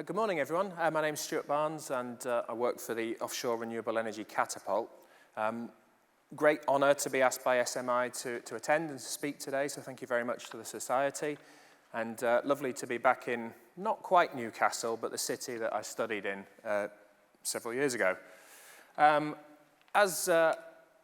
Good morning, everyone. My name's Stuart Barnes, and I work for the Offshore Renewable Energy Catapult. Great honour to be asked by SMI to attend and to speak today, so thank you very much to the Society. And lovely to be back in, not quite Newcastle, but the city that I studied in several years ago.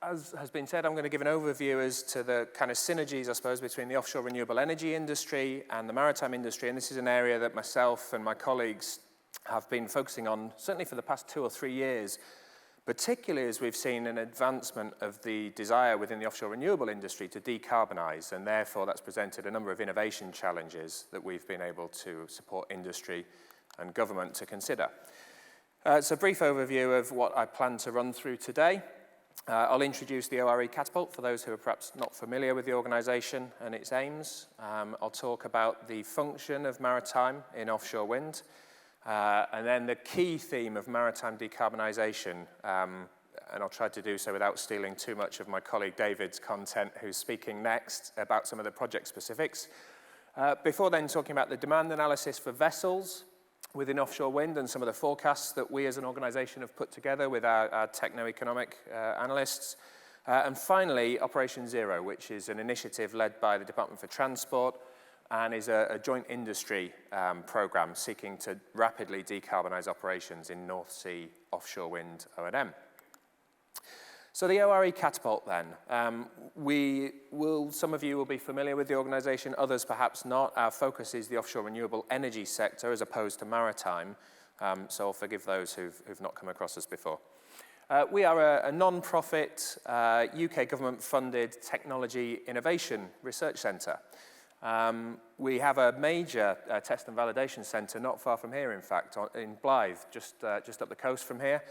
As has been said, I'm going to give an overview as to the kind of synergies, I suppose, between the offshore renewable energy industry and the maritime industry. And this is an area that myself and my colleagues have been focusing on, certainly for the past 2 or 3 years, particularly as we've seen an advancement of the desire within the offshore renewable industry to decarbonise. And therefore, that's presented a number of innovation challenges that we've been able to support industry and government to consider. It's a brief overview of what I plan to run through today. I'll introduce the ORE Catapult for those who are perhaps not familiar with the organisation and its aims. I'll talk about the function of maritime in offshore wind, and then the key theme of maritime decarbonisation, and I'll try to do so without stealing too much of my colleague David's content, who's speaking next about some of the project specifics. Before then, talking about the demand analysis for vessels within offshore wind and some of the forecasts that we as an organisation have put together with our techno-economic analysts. And finally, Operation Zero, which is an initiative led by the Department for Transport and is a joint industry programme seeking to rapidly decarbonise operations in North Sea offshore wind O&M. So the ORE Catapult then, some of you will be familiar with the organisation, others perhaps not. Our focus is the offshore renewable energy sector as opposed to maritime, so I'll forgive those who've not come across us before. We are a non-profit UK government-funded technology innovation research centre. We have a major test and validation centre not far from here, in fact, in Blythe, just up the coast from here.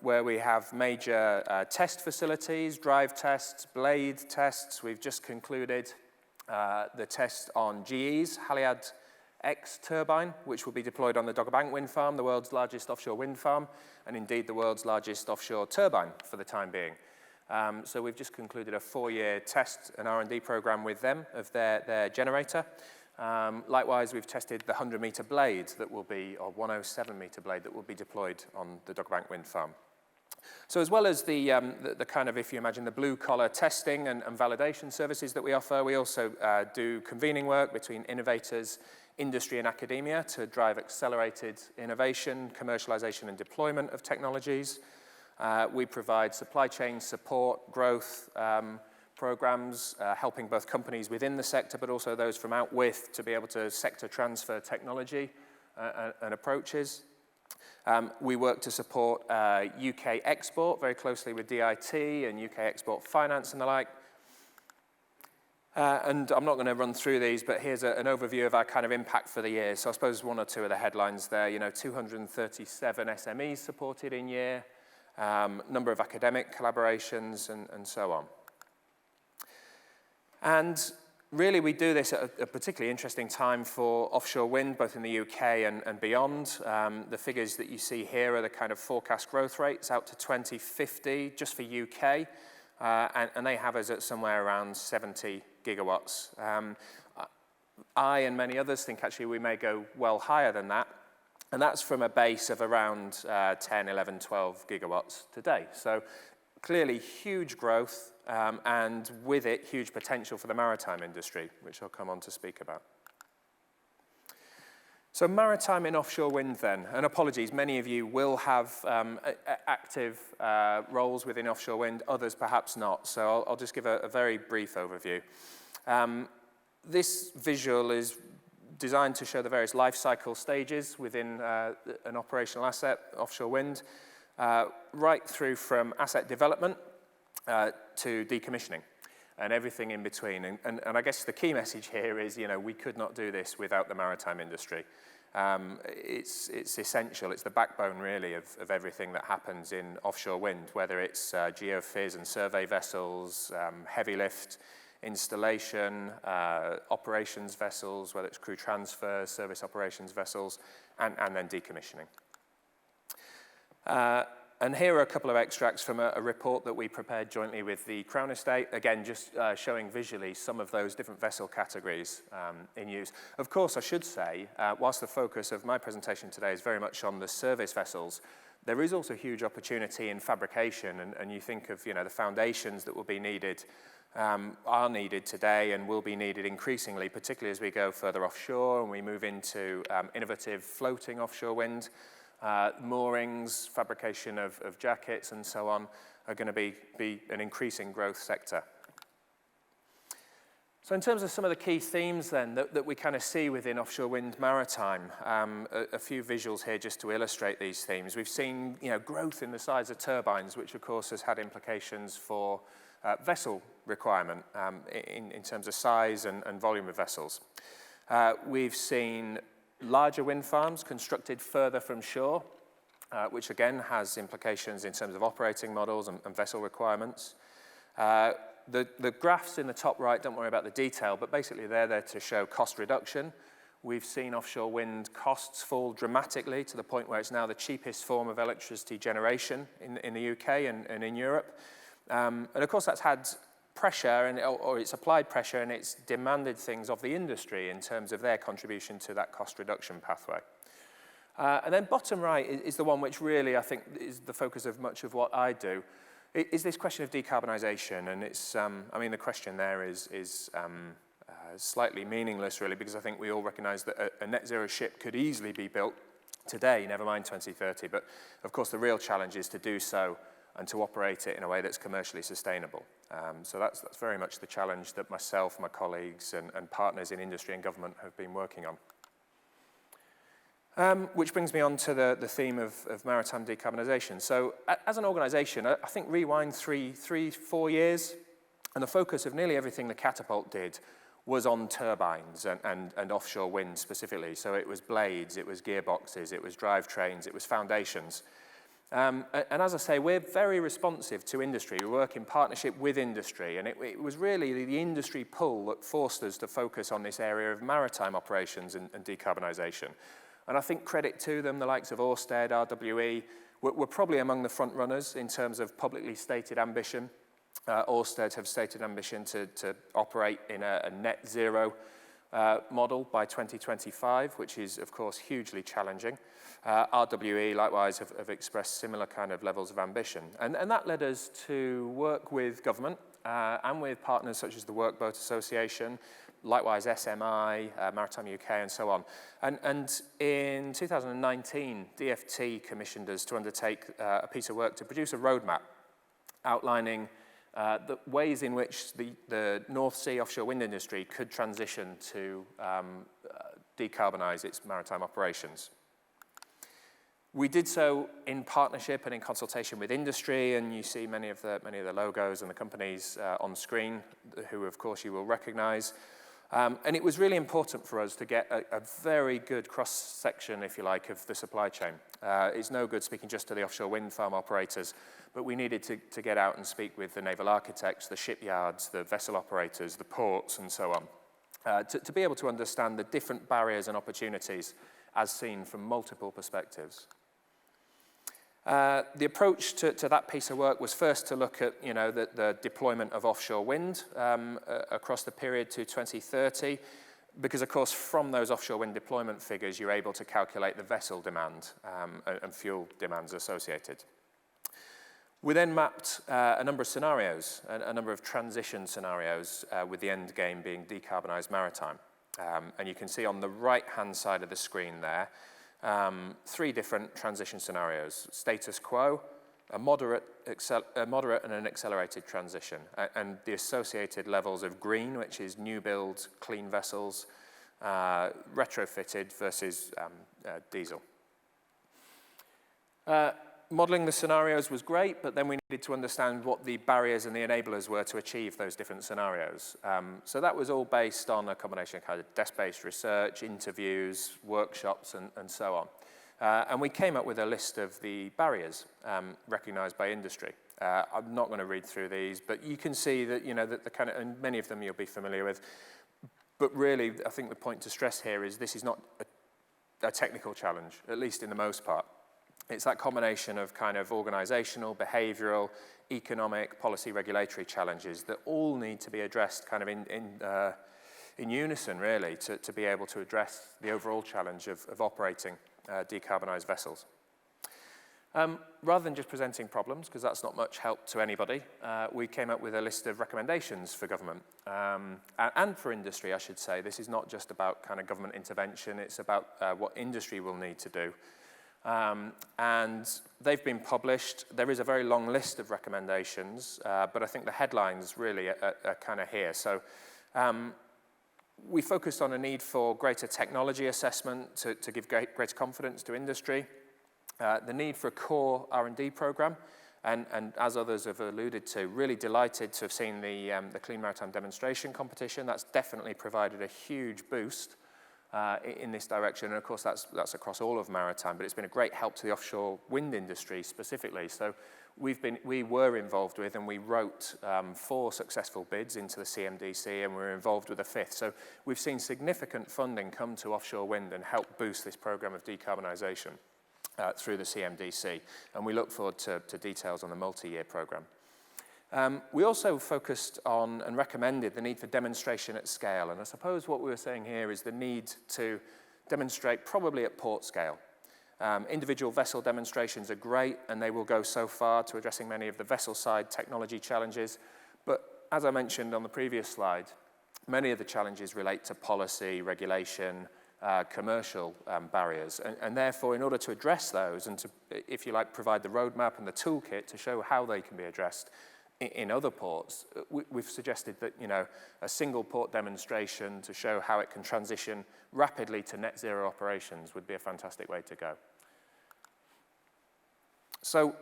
Where we have major test facilities, drive tests, blade tests. We've just concluded the test on GE's Haliade X turbine, which will be deployed on the Dogger Bank wind farm, the world's largest offshore wind farm, and indeed the world's largest offshore turbine for the time being. So we've just concluded a 4-year test and R&D program with them of their generator. Likewise, we've tested the 100-metre blade that will be, or 107-metre blade that will be deployed on the Dogger Bank wind farm. So as well as the kind of, if you imagine, the blue-collar testing and validation services that we offer, we also do convening work between innovators, industry and academia to drive accelerated innovation, commercialisation and deployment of technologies. We provide supply chain support, growth, programs, helping both companies within the sector, but also those from out with to be able to sector transfer technology and approaches. We work to support UK export very closely with DIT and UK export finance and the like. And I'm not going to run through these, but here's an overview of our kind of impact for the year. So I suppose 1 or 2 of the headlines there, 237 SMEs supported in year, number of academic collaborations and so on. And really, we do this at a particularly interesting time for offshore wind, both in the UK and beyond. The figures that you see here are the kind of forecast growth rates out to 2050, just for UK, and they have us at somewhere around 70 gigawatts. I and many others think actually we may go well higher than that, and that's from a base of around 10, 11, 12 gigawatts today. So clearly huge growth, and with it, huge potential for the maritime industry, which I'll come on to speak about. So maritime in offshore wind then, and apologies, many of you will have active roles within offshore wind, others perhaps not, so I'll just give a very brief overview. This visual is designed to show the various life cycle stages within an operational asset, offshore wind, right through from asset development to decommissioning and everything in between. And I guess the key message here is, we could not do this without the maritime industry. It's essential. It's the backbone, really, of everything that happens in offshore wind, whether it's geophys and survey vessels, heavy lift installation, operations vessels, whether it's crew transfer, service operations vessels, and then decommissioning. And here are a couple of extracts from a report that we prepared jointly with the Crown Estate, again, just showing visually some of those different vessel categories in use. Of course, I should say, whilst the focus of my presentation today is very much on the service vessels, there is also huge opportunity in fabrication, and you think of, the foundations that will be needed, are needed today and will be needed increasingly, particularly as we go further offshore and we move into innovative floating offshore wind. Moorings, fabrication of jackets and so on are going to be an increasing growth sector. So in terms of some of the key themes then that we kind of see within offshore wind maritime, a few visuals here just to illustrate these themes. We've seen growth in the size of turbines, which of course has had implications for vessel requirement in terms of size and volume of vessels. We've seen larger wind farms constructed further from shore, which again has implications in terms of operating models and vessel requirements. The graphs in the top right, don't worry about the detail, but basically they're there to show cost reduction. We've seen offshore wind costs fall dramatically to the point where it's now the cheapest form of electricity generation in the UK and in Europe. And of course that's had pressure, or it's applied pressure, and it's demanded things of the industry in terms of their contribution to that cost reduction pathway. And then bottom right is the one which really, I think, is the focus of much of what I do, is this question of decarbonisation. And it's, the question there is slightly meaningless, really, because I think we all recognise that a net zero ship could easily be built today, never mind 2030. But of course, the real challenge is to do so and to operate it in a way that's commercially sustainable. So that's very much the challenge that myself, my colleagues, and partners in industry and government have been working on. Which brings me on to the theme of maritime decarbonisation. So as an organisation, I think rewind 4 years, and the focus of nearly everything the Catapult did was on turbines and offshore wind specifically. So it was blades, it was gearboxes, it was drivetrains, it was foundations. And as I say, we're very responsive to industry. We work in partnership with industry, and it was really the industry pull that forced us to focus on this area of maritime operations and decarbonisation. And I think credit to them, the likes of Ørsted, RWE, were probably among the front runners in terms of publicly stated ambition. Ørsted have stated ambition to operate in a net zero model by 2025, which is, of course, hugely challenging. RWE, likewise, have expressed similar kind of levels of ambition. And that led us to work with government and with partners such as the Workboat Association, likewise SMI, Maritime UK, and so on. And in 2019, DFT commissioned us to undertake a piece of work to produce a roadmap outlining the ways in which the North Sea offshore wind industry could transition to decarbonise its maritime operations. We did so in partnership and in consultation with industry, and you see many of the logos and the companies on screen, who of course you will recognise. And it was really important for us to get a very good cross-section, if you like, of the supply chain. It's no good speaking just to the offshore wind farm operators, but we needed to get out and speak with the naval architects, the shipyards, the vessel operators, the ports, and so on, to be able to understand the different barriers and opportunities as seen from multiple perspectives. The approach to that piece of work was first to look at the deployment of offshore wind across the period to 2030, because of course from those offshore wind deployment figures you're able to calculate the vessel demand and fuel demands associated. We then mapped a number of scenarios, a number of transition scenarios, with the end game being decarbonised maritime. And you can see on the right-hand side of the screen there, 3 different transition scenarios: status quo, a moderate and an accelerated transition, and the associated levels of green, which is new build, clean vessels, retrofitted versus diesel. Modelling the scenarios was great, but then we needed to understand what the barriers and the enablers were to achieve those different scenarios. So that was all based on a combination of kind of desk-based research, interviews, workshops, and so on. And we came up with a list of the barriers recognised by industry. I'm not going to read through these, but you can see that, that the kind of, and many of them you'll be familiar with. But really, I think the point to stress here is this is not a technical challenge, at least in the most part. It's that combination of kind of organizational, behavioral, economic, policy, regulatory challenges that all need to be addressed kind of in unison, really, to be able to address the overall challenge of operating decarbonised vessels. Rather than just presenting problems, because that's not much help to anybody, we came up with a list of recommendations for government and for industry, I should say. This is not just about kind of government intervention, it's about what industry will need to do. And they've been published. There is a very long list of recommendations, but I think the headlines really are kind of here. So we focused on a need for greater technology assessment to give greater confidence to industry, the need for a core R&D program, and as others have alluded to, really delighted to have seen the Clean Maritime Demonstration Competition. That's definitely provided a huge boost in this direction, and of course that's across all of maritime, but it's been a great help to the offshore wind industry specifically. So we were involved with, and we wrote 4 successful bids into the CMDC, and we're involved with a 5th. So we've seen significant funding come to offshore wind and help boost this program of decarbonisation through the CMDC, and we look forward to details on the multi-year program. We also focused on and recommended the need for demonstration at scale, and I suppose what we were saying here is the need to demonstrate probably at port scale. Individual vessel demonstrations are great, and they will go so far to addressing many of the vessel side technology challenges, but as I mentioned on the previous slide, many of the challenges relate to policy, regulation, commercial barriers, and therefore in order to address those and to, if you like, provide the roadmap and the toolkit to show how they can be addressed in other ports, we've suggested that, you know, a single port demonstration to show how it can transition rapidly to net zero operations would be a fantastic way to go. So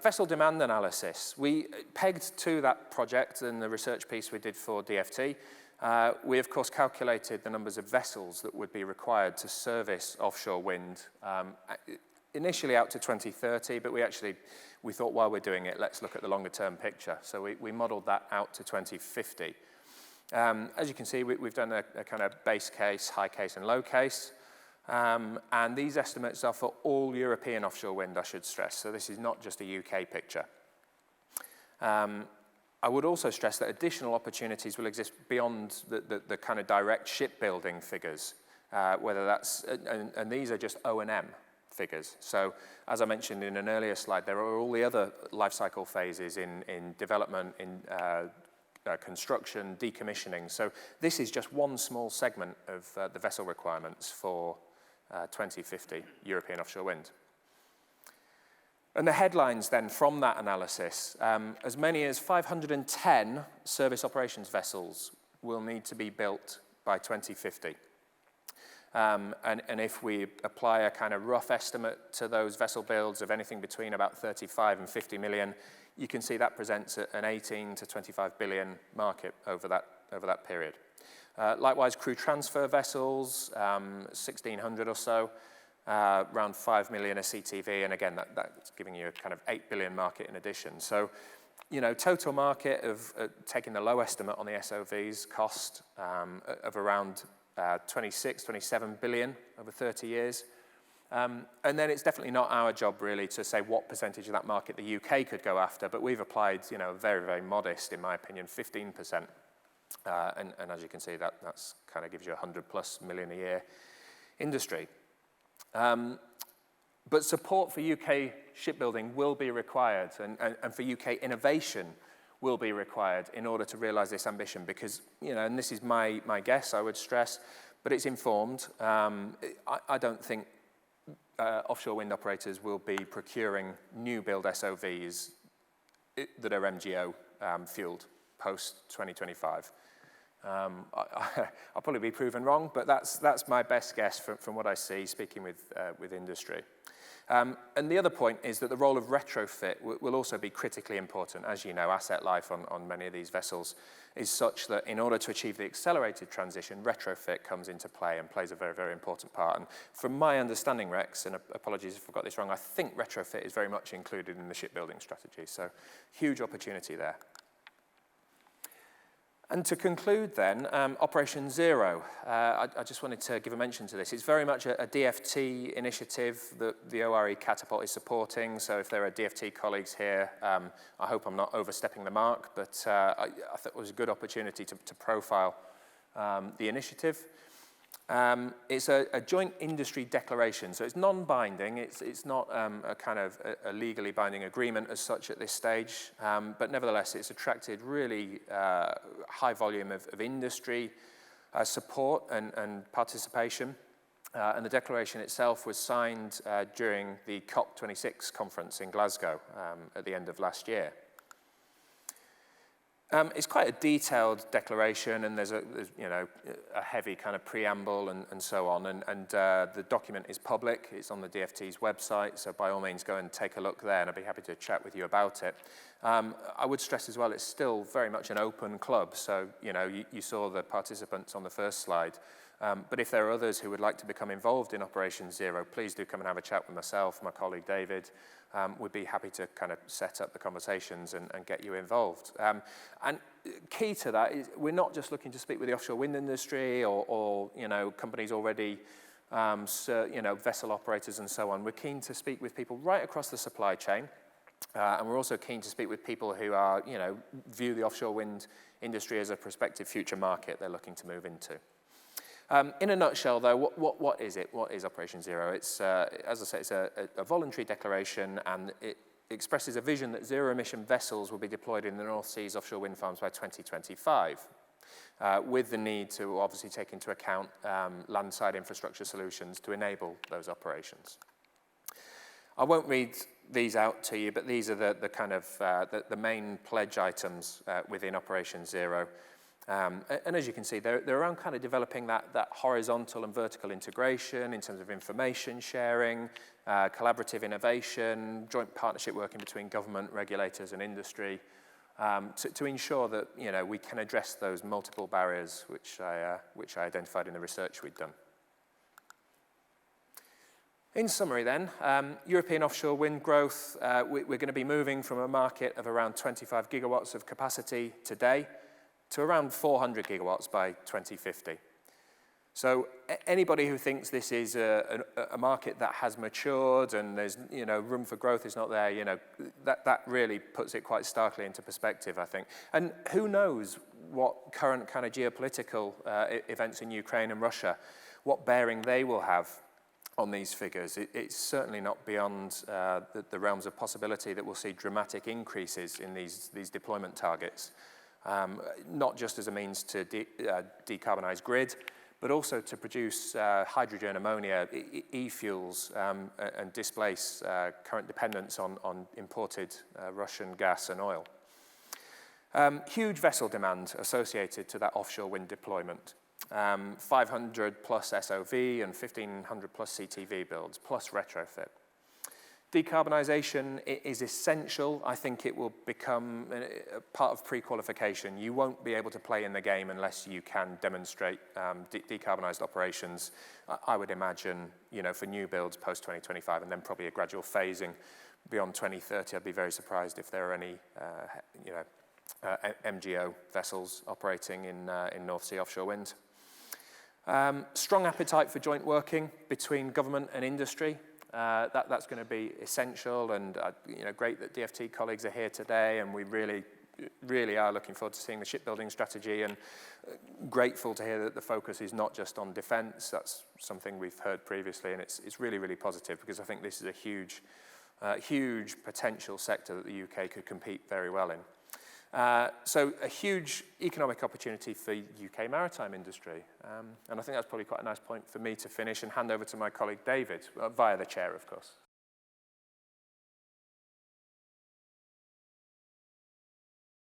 vessel demand analysis, we pegged to that project and the research piece we did for DFT. We, of course, calculated the numbers of vessels that would be required to service offshore wind, initially out to 2030, but we thought while we're doing it, let's look at the longer term picture. So we modeled that out to 2050. As you can see, we've done a kind of base case, high case, and low case. And these estimates are for all European offshore wind, I should stress. So this is not just a UK picture. I would also stress that additional opportunities will exist beyond the kind of direct shipbuilding figures, whether that's, and these are just O&M figures. So as I mentioned in an earlier slide, there are all the other life cycle phases in development, in construction, decommissioning. So this is just one small segment of the vessel requirements for 2050 European offshore wind. And the headlines then from that analysis, as many as 510 service operations vessels will need to be built by 2050. And if we apply a kind of rough estimate to those vessel builds of anything between about 35 and 50 million, you can see that presents an 18 to 25 billion market over that period. Likewise, crew transfer vessels, 1,600 or so, around 5 million a CTV, and again, that's giving you a kind of 8 billion market in addition. So, you know, total market of taking the low estimate on the SOVs cost of around 26, 27 billion over 30 years. And then it's definitely not our job really to say what percentage of that market the UK could go after, but we've applied, you know, very, very modest, in my opinion, 15%. And as you can see, that's kind of gives you 100+ million a year industry. But support for UK shipbuilding will be required, and for UK innovation will be required in order to realise this ambition, because, you know, and this is my guess, I would stress, but it's informed. I don't think offshore wind operators will be procuring new build SOVs that are MGO fueled post 2025. I'll probably be proven wrong, but that's my best guess from what I see speaking with industry. And the other point is that the role of retrofit will also be critically important. As you know, asset life on many of these vessels is such that in order to achieve the accelerated transition, retrofit comes into play and plays a very, very important part. And from my understanding, Rex, and apologies if I got this wrong, I think retrofit is very much included in the shipbuilding strategy. So huge opportunity there. And to conclude then, Operation Zero. I just wanted to give a mention to this. It's very much a DFT initiative that the ORE Catapult is supporting. So if there are DFT colleagues here, I hope I'm not overstepping the mark, but I thought it was a good opportunity to profile the initiative. It's a joint industry declaration, so it's non-binding. It's not a kind of a legally binding agreement as such at this stage, but nevertheless, it's attracted really high volume of industry support and participation. And the declaration itself was signed during the COP26 conference in Glasgow at the end of last year. It's quite a detailed declaration, and there's you know, a heavy kind of preamble and so on, and the document is public. It's on the DFT's website, so by all means go and take a look there, and I'd be happy to chat with you about it. I would stress as well, it's still very much an open club, so you know, you saw the participants on the first slide, but if there are others who would like to become involved in Operation Zero, please do come and have a chat with myself, my colleague David. We'd be happy to kind of set up the conversations and get you involved. And key to that is we're not just looking to speak with the offshore wind industry or you know, companies already, you know, vessel operators and so on. We're keen to speak with people right across the supply chain. And we're also keen to speak with people who are, you know, view the offshore wind industry as a prospective future market they're looking to move into. In a nutshell, though, what is it? What is Operation Zero? It's, as I say, it's a voluntary declaration, and it expresses a vision that zero-emission vessels will be deployed in the North Sea's offshore wind farms by 2025, with the need to obviously take into account landside infrastructure solutions to enable those operations. I won't read these out to you, but these are the kind of the main pledge items within Operation Zero. And as you can see, they're around kind of developing that horizontal and vertical integration in terms of information sharing, collaborative innovation, joint partnership working between government, regulators and industry to ensure that, you know, we can address those multiple barriers which I identified in the research we'd done. In summary then, European offshore wind growth, we're going to be moving from a market of around 25 gigawatts of capacity today to around 400 gigawatts by 2050. So anybody who thinks this is a market that has matured and there's, you know, room for growth is not there, you know, that really puts it quite starkly into perspective, I think. And who knows what current kind of geopolitical events in Ukraine and Russia, what bearing they will have on these figures. It's certainly not beyond the realms of possibility that we'll see dramatic increases in these deployment targets. Not just as a means to decarbonize grid, but also to produce hydrogen, ammonia, e-fuels, and displace current dependence on imported Russian gas and oil. Huge vessel demand associated to that offshore wind deployment. 500 plus SOV and 1,500 plus CTV builds, plus retrofit. Decarbonisation is essential. I think it will become a part of pre-qualification. You won't be able to play in the game unless you can demonstrate decarbonised operations. I would imagine, you know, for new builds post-2025 and then probably a gradual phasing beyond 2030. I'd be very surprised if there are any, you know, MGO vessels operating in North Sea offshore wind. Strong appetite for joint working between government and industry. That's going to be essential, and you know, great that DFT colleagues are here today, and we really are looking forward to seeing the shipbuilding strategy, and grateful to hear that the focus is not just on defence. That's something we've heard previously, and it's really positive, because I think this is a huge potential sector that the UK could compete very well in. So a huge economic opportunity for UK maritime industry. And I think that's probably quite a nice point for me to finish and hand over to my colleague David, via the chair, of course.